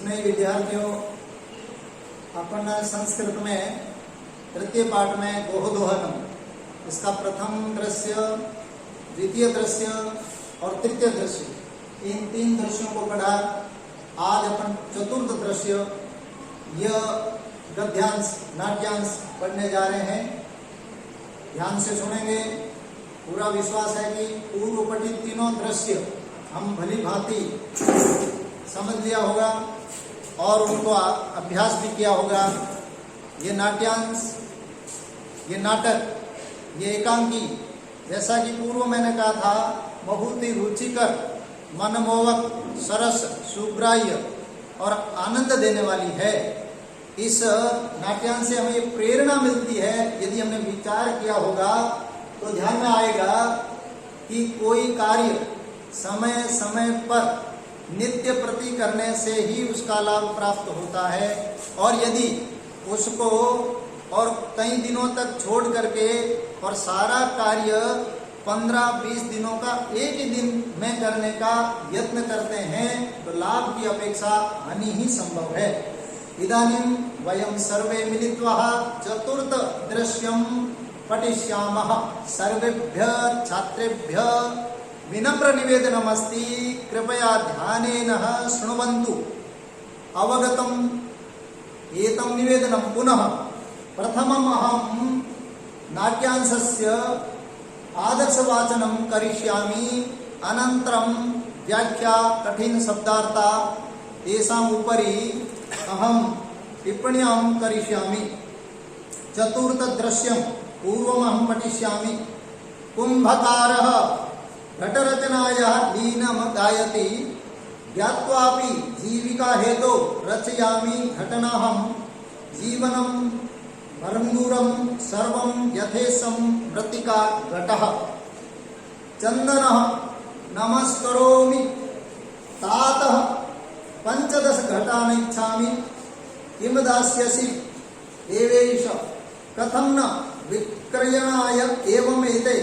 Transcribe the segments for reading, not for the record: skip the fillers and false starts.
स्नेही विद्यार्थियों, अपन संस्कृत में तृतीय पाठ में गोहदोहनम, इसका प्रथम दृश्य, द्वितीय दृश्य और तृतीय दृश्य, इन तीन दृश्यों को पढ़ा। आज अपन चतुर्थ दृश्य, यह गद्यांश नाट्यांश पढ़ने जा रहे हैं। ध्यान से सुनेंगे। पूरा विश्वास है कि पूर्व पठित तीनों दृश्य हम भली भांति समझ लिया होगा और उनको अभ्यास भी किया होगा। ये नाट्यांश, ये नाटक, ये एकांकी, जैसा कि पूर्व मैंने कहा था, बहुत ही रुचिकर, मनमोहक, सरस, सुग्राह्य और आनंद देने वाली है। इस नाट्यांश से हमें ये प्रेरणा मिलती है। यदि हमने विचार किया होगा तो ध्यान में आएगा कि कोई कार्य समय समय पर नित्य प्रति करने से ही उसका लाभ प्राप्त होता है, और यदि उसको और कई दिनों तक छोड़ करके और सारा कार्य 15-20 दिनों का एक ही दिन में करने का यत्न करते हैं तो लाभ की अपेक्षा हानि ही संभव है। इदानीं वयं सर्वे मिलित्वा चतुर्थ दृश्यं पठिष्यामः। सर्वेभ्यः छात्रेभ्यः विनम्र निवेदनमस्ति, कृपया ध्यानेन शृण्वन्तु। अवगतम् एतं निवेदनं पुनः। प्रथमम् अहं नाट्यांशस्य आदर्शवाचनं करिष्यामि, अनन्तरं व्याख्या, कठिनशब्दार्था, तेषाम् उपरि अहं टिप्पण्यां करिष्यामि। चतुर्थ दृश्यं पूर्वमहं पठिष्यामि। कुम्भकारः घटरचनायाः लीनं गायति, ज्ञात्वापि जीविका हेतौ रचयामि घटनाहं। जीवनं भर्मूरं सर्वं यथेशं मृत्तिका घटः। चन्दनः नमस्करोमि, तातः 15 घटान् इच्छामि। किं दास्यसि देवेश, कथं न विक्रयणाय एवमेते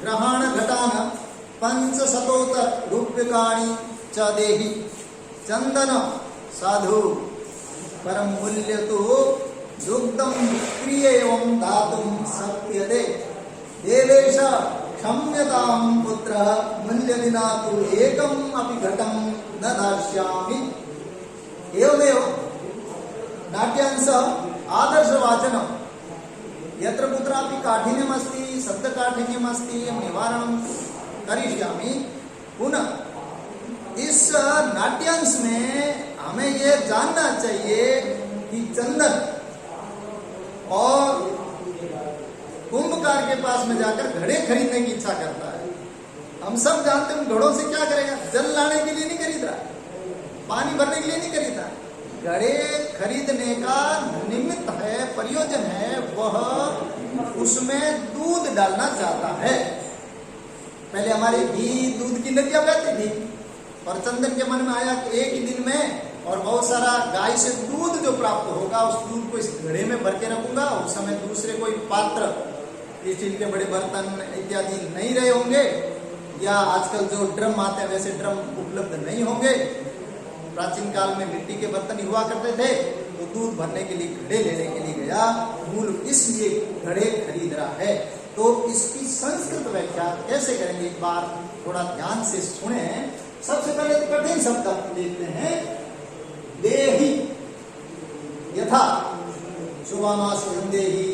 ग्रहाणघटान् 500 रूप्यकाणि च देहि। चन्दन साधु, परं मूल्य तु दुग्धं विक्रीय एवं दातुं शक्यते। देवेश क्षम्यतां पुत्र, मूल्यविना तु एकम् अपि घटं न दास्यामि। एवमेव नाट्यांश आदर्शवाचनं। यत्र कुत्रापि काठिन्यमस्ति, शब्दकाठिन्यमस्ति, निवारणं करिष्यामि। पुनः इस नाट्यांश में हमें ये जानना चाहिए कि चंदन और कुंभकार के पास में जाकर घड़े खरीदने की इच्छा करता है। हम सब जानते हैं घड़ों से क्या करेगा, जल लाने के लिए नहीं खरीद रहा, पानी भरने के लिए नहीं खरीद रहा। घड़े खरीदने का निमित्त है, प्रयोजन है, वह उसमें दूध डालना चाहता है। पहले हमारे घी दूध की नदियां बहती थी और चंदन के मन में आया कि एक ही दिन में और बहुत सारा गाय से दूध जो प्राप्त होगा, उस दूध को इस घड़े में भर के रखूंगा। उस समय दूसरे कोई पात्र, स्टील के बड़े बर्तन इत्यादि नहीं रहे होंगे, या आजकल जो ड्रम आते हैं वैसे ड्रम उपलब्ध नहीं होंगे। प्राचीन काल में मिट्टी के बर्तन ही हुआ करते थे, तो दूध भरने के लिए घड़े लेने के लिए गया। मूल इसलिए घड़े खरीद रहा है। तो इसकी संस्कृत व्याख्या कैसे करेंगे, एक बार थोड़ा ध्यान से सुने। सबसे पहले तो कठिन शब्द देखते हैं। देहि, यथा सुवामासुरं देहि,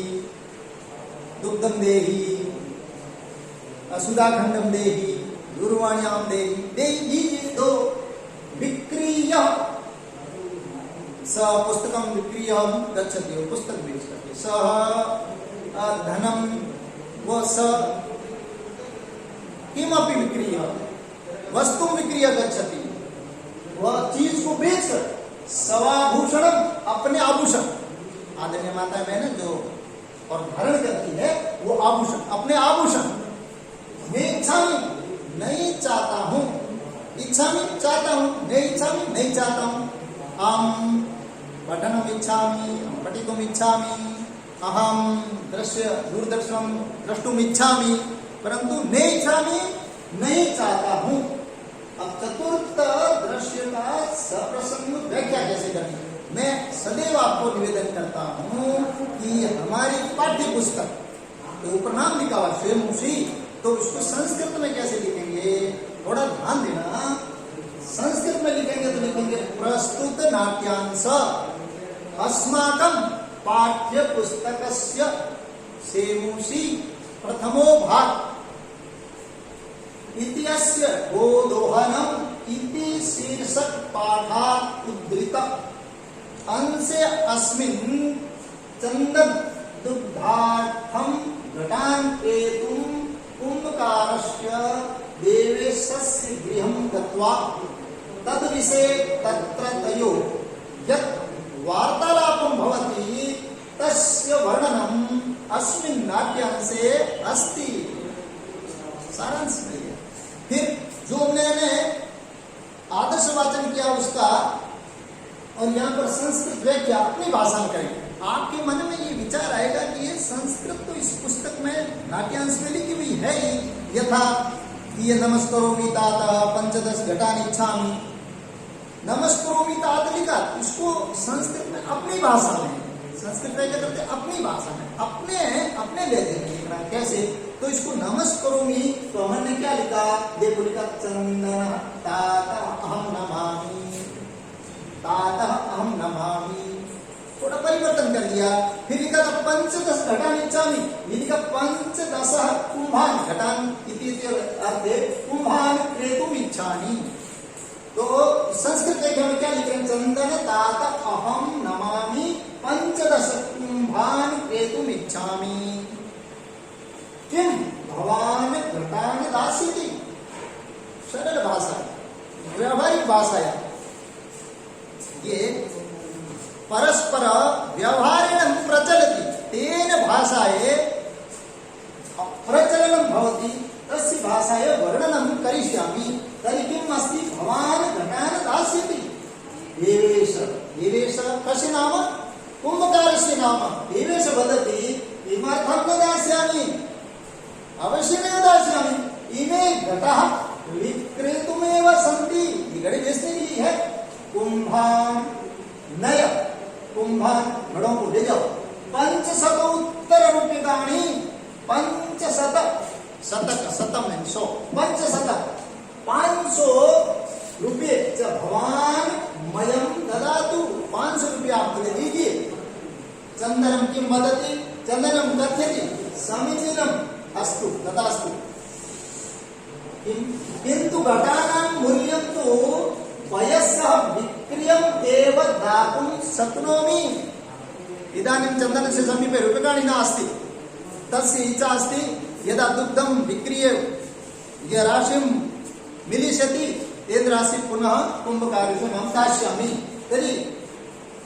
दुग्धं देहि, सुधाखंडम देहि, दूरवाण्यां देहि। देहि दो विक्रीय, स पुस्तकं विक्रीय गच्छति, वो पुस्तक बेच करके। सः धनम, वो स किमपि विक्रीय, वस्तु विक्रीय गच्छति, वह चीज को बेच कर। सवाभूषणम, अपने आभूषण, आदरणीय माता बहन जो और धारण करती है वो आभूषण, अपने आभूषण। मैं इच्छामि, नहीं चाहता हूं, इच्छामि, चाहता हूं, नहीं इच्छामि, नहीं चाहता हूं। अहम पठनम इच्छामि, पठितुम इच्छामि, अहम दूरदर्शनम द्रष्टुम इच्छामि, परंतु नहीं इच्छामि, नहीं चाहता हूं। अब चतुर्थ दृश्य का सप्रसंग व्याख्या करनी। मैं सदैव आपको निवेदन करता हूँ कि हमारी पाठ्य पुस्तक तो ऊपर नाम लिखा हुआ शेमुषी, तो उसको संस्कृत में कैसे लिखेंगे, थोड़ा ध्यान देना। संस्कृत में लिखेंगे तो लिखेंगे प्रस्तुत नाट्यांश अस्माकं पाठ्य पुस्तकस्य शेमुषी प्रथमो भाग इत्यस्य गोदोहनम् इति शीर्षक पाठात् उद्धृत अंशे अस्मिन् चन्दन दुग्धार्थं घटान् क्रेतुं कुम्भकारस्य देवेशस्य गृहं गत्वा तद्विषये तत्र तयो यत् वार्तालापं भवति तस्य वर्णनम् अस्मिन् नाट्यांशे अस्ति। सारांश है। फिर जो मैंने आदर्श वाचन किया उसका, और यहाँ पर संस्कृत व्याख्या अपनी भाषा में करें। आपके मन में ये विचार आएगा कि ये संस्कृत तो इस पुस्तक में नाट्यांश में लिखी हुई है ही, यथा कि ये नमस्करोमि तात पंचदश घटानि इच्छामि, नमस्करोमि तात लिखा, इसको संस्कृत में अपनी भाषा में, संस्कृत व्याख्या करते अपनी भाषा में, अपने लेते हैं। कैसे, तो इसको नमस्करोमि तो हमने क्या लिखा, देखो लिखा चंदन तात अहम नमामि, तात अहम नमामि, थोड़ा परिवर्तन कर दिया। फिर लिखा था पंचदश घटानि इच्छामि, ये लिखा पंचदश कुंभान घटान इति अर्थे कुंभान क्रेतुम इच्छामि। तो संस्कृत व्याख्या में क्या लिख रहे हैं, चंदन तात अहम नमामि पंचदश कुंभान क्रेतुम इच्छामि किम भवान घटान दास्यति। सरल भाषा, व्यावहारिक भाषा है ये, परस्पर व्यवहारेण प्रचलति तेन भाषाये प्रचलनं भवति तस्य भाषाये वर्णनं करिष्यामि। तर्हि किम् अस्ति, भवान् घटान् दास्यति। देवेश, देवेश कस्य नाम, कुम्भकारस्य नाम। देवेश वदति किमर्थं न दास्यामि, अवश्यमेव दास्यामि, इमे घटाः विक्रेतुमेव सन्ति, ये घड़े बेचने के लिए है। कुंभान नय, कुंभान घड़ों को ले जाओ, 500 उत्तर रूप्यकाणि, 500 शतक, शतम है 100, 500 रुपये च भवान मयम ददातु, 500 रुपये आप मुझे दीजिए। चंदनम किम वदति, चंदनम कथ्यति समीचीनम अस्तु तदास्तु, किंतु घटानां मूल्यं तु वयस्सः विक्रियम् एव दातुं शक्नोमि। इदानीं चन्दनस्य समीपे रूप्यकाणि नास्ति, तस्य इच्छा अस्ति यदा दुग्धं विक्रीय ये राशिं मिलिष्यति तेन राशि पुनः कुम्भकारस्य मम दास्यामि। तर्हि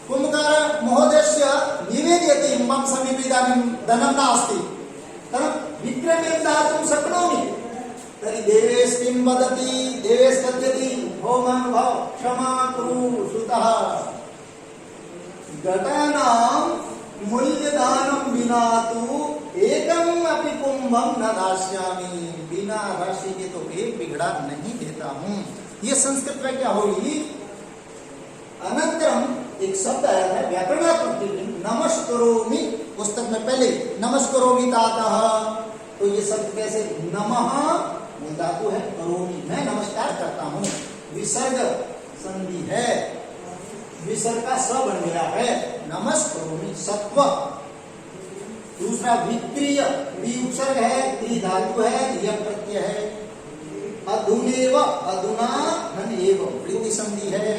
कुम्भकार महोदयस्य निवेदयति मम समीपे इदानीं धनं नास्ति, तर्हि विक्रयं दातुं शक्नोमि। तर्हि देवेश किं वदति, देवेश कथयति भो महानुभाव क्षमा कुरु श्रुतः, घटानां मूल्यदानं विना तु एकम् अपि कुंभं न दास्यामि, बिना राशि के तो एक भी घड़ा नहीं देता हूं। ये संस्कृत में क्या होगी। अनंतरम एक शब्द आया है व्याकरणात्मक, नमस्करोमि, पुस्तक में पहले नमस्करोमि तातः, तो ये शब्द कैसे, नमः धातु है, करोमि मैं नमस्कार करता हूं, विसर्ग संधि है, विसर्ग का स बन गया है, नमस्करोमि सत्व। दूसरा विक्रिय, वि उपसर्ग है, त्रि धातु है, यह प्रत्यय है। अधुनेव, अधुना धन एव वृद्धि संधि है।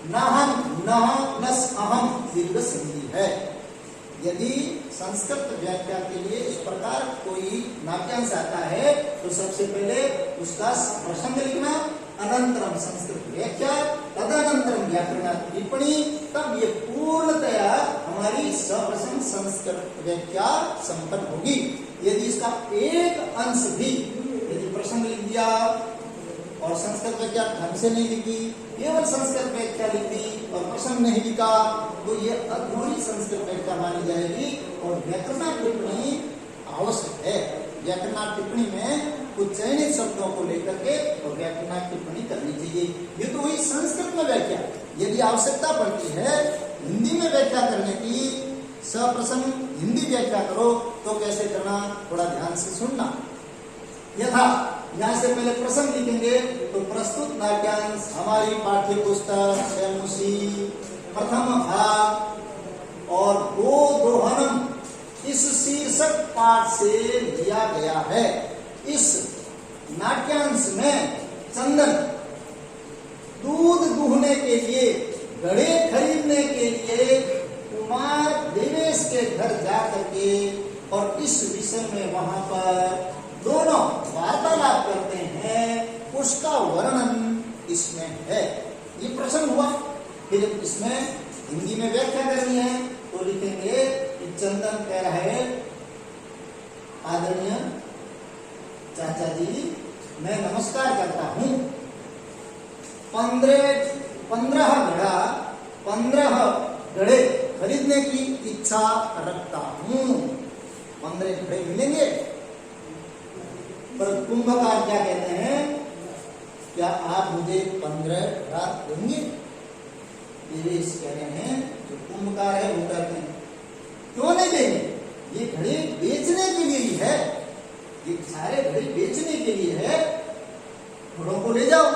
नहं, नह प्लस अहम दीर्घ संधि है। यदि संस्कृत व्याख्या के लिए इस प्रकार कोई नाट्यांश आता है तो सबसे पहले उसका प्रसंग लिखना, अनंतरम संस्कृत व्याख्या, तदनंतरम व्याकरणात्मक टिप्पणी, तब ये पूर्णतया हमारी सप्रसंग संस्कृत व्याख्या संपन्न होगी। यदि इसका एक अंश भी, यदि प्रसंग लिख दिया और संस्कृत व्याख्या ढंग से नहीं लिखी, केवल संस्कृत व्याख्या लिख दी और प्रसंग नहीं लिखा, तो ये अधूरी संस्कृत व्याख्या मानी जाएगी और व्याकरणात्मक टिप्पणी आवश्यक है। व्याकरणार्थ टिप्पणी में कुछ चयनित शब्दों को लेकर के और व्याकरणार्थ टिप्पणी करनी चाहिए। ये तो हुई संस्कृत में व्याख्या। यदि आवश्यकता पड़ती है हिंदी में व्याख्या करने की, सप्रसंग हिंदी व्याख्या करो, तो कैसे करना, थोड़ा ध्यान से सुनना। यथा यहाँ से पहले प्रसंग लिखेंगे तो प्रस्तुत नाट्यांश हमारी पाठ्य पुस्तक स्वयंसी प्रथम भाग और गोदोहनम इस शीर्षक पाठ से लिया गया है। इस नाट्यांश में चंदन दूध दूहने के लिए, घड़े खरीदने के लिए कुमार देवेश के घर जाकर के और इस विषय में वहां पर दोनों वार्तालाप करते हैं, उसका वर्णन इसमें है। ये प्रसंग हुआ। फिर इसमें हिंदी में व्याख्या करनी है तो लिखेंगे कि चंदन कह रहा है, आदरणीय चाचा जी मैं नमस्कार करता हूं, 15 घड़े खरीदने की इच्छा रखता हूं। 15 घड़े मिलेंगे। पर कुंभकार क्या कहते हैं, क्या आप मुझे 15 घड़ा देंगे? देवेश कह रहे हैं, जो कुंभकार है वो कहते हैं क्यों नहीं देंगे, ये घड़े बेचने के लिए ही है, ये सारे घड़े बेचने के लिए है, घड़ों को ले जाओ।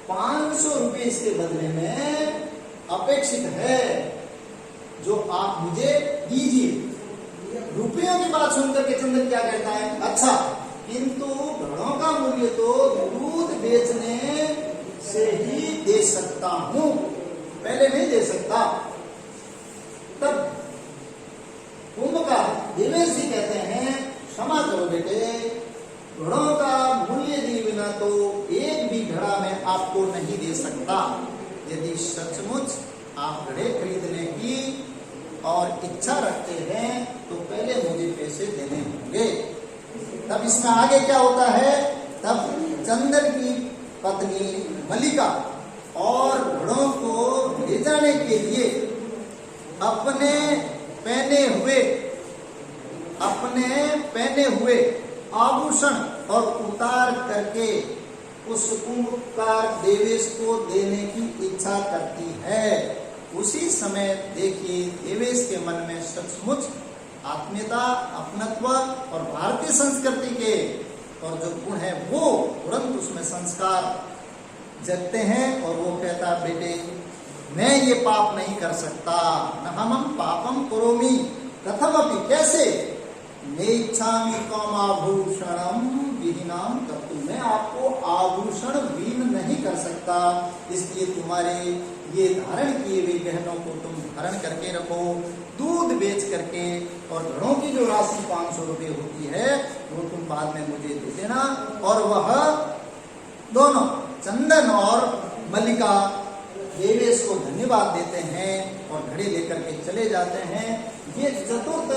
500 रुपए इसके बदले में अपेक्षित है जो आप मुझे दीजिए। रुपयों की बात सुनकर के चंदन क्या कहता है, अच्छा किंतु घड़ों का मूल्य तो दूध बेचने से ही दे सकता हूं, पहले नहीं दे सकता। तब कुंभकार देवेश जी कहते हैं, क्षमा करो बेटे, घड़ों का मूल्य दिए बिना तो एक भी घड़ा मैं आपको नहीं दे सकता। यदि सचमुच आप घड़े खरीदने की और इच्छा रखते हैं तो पहले मुझे पैसे देने होंगे। तब इसमें आगे क्या होता है, तब चंदन की पत्नी मल्लिका और घड़ों को ले जाने के लिए अपने पहने हुए आभूषण और उतार करके उस कुंभकार देवेश को देने की इच्छा करती है। उसी समय देखिए देवेश के मन में सचमुच आत्मीयता, अपनत्व और भारतीय संस्कृति के और जो गुण है वो तुरंत उसमें संस्कार जगते हैं और वो कहता, बेटे मैं ये पाप नहीं कर सकता, न हम पापम करोमि कथमपि, कैसे, नेच्छामि कामाभूषणम विहीनाम कर्तुम, मैं आपको आभूषण विहीन नहीं कर सकता, इसलिए तुम्हारे ये धारण किए हुए गहनों को तुम धारण करके रखो, दूध बेच करके, और घड़ों की जो राशि 500 रुपये होती है वो तुम बाद में मुझे दे देना। और वह दोनों चंदन और मल्लिका देवेश को धन्यवाद देते हैं और घड़े लेकर के चले जाते हैं। ये चतुर्थ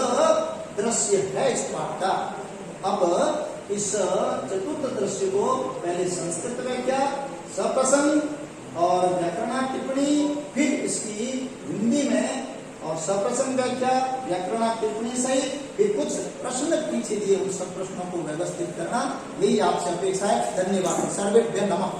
दृश्य है इस पाठ का। अब इस चतुर्थ दृश्य को पहले संस्कृत व्याख्या, सप्रसंग और व्याकरणार्थ टिप्पणी, फिर इसकी हिंदी में और सप्रसंग व्याख्या, व्याकरणार्थ टिप्पणी सहित फिर कुछ प्रश्न पीछे दिए, उन सब प्रश्नों को व्यवस्थित करना, यही आपसे अपेक्षा है। धन्यवाद। सर्वेभ्यः नमः।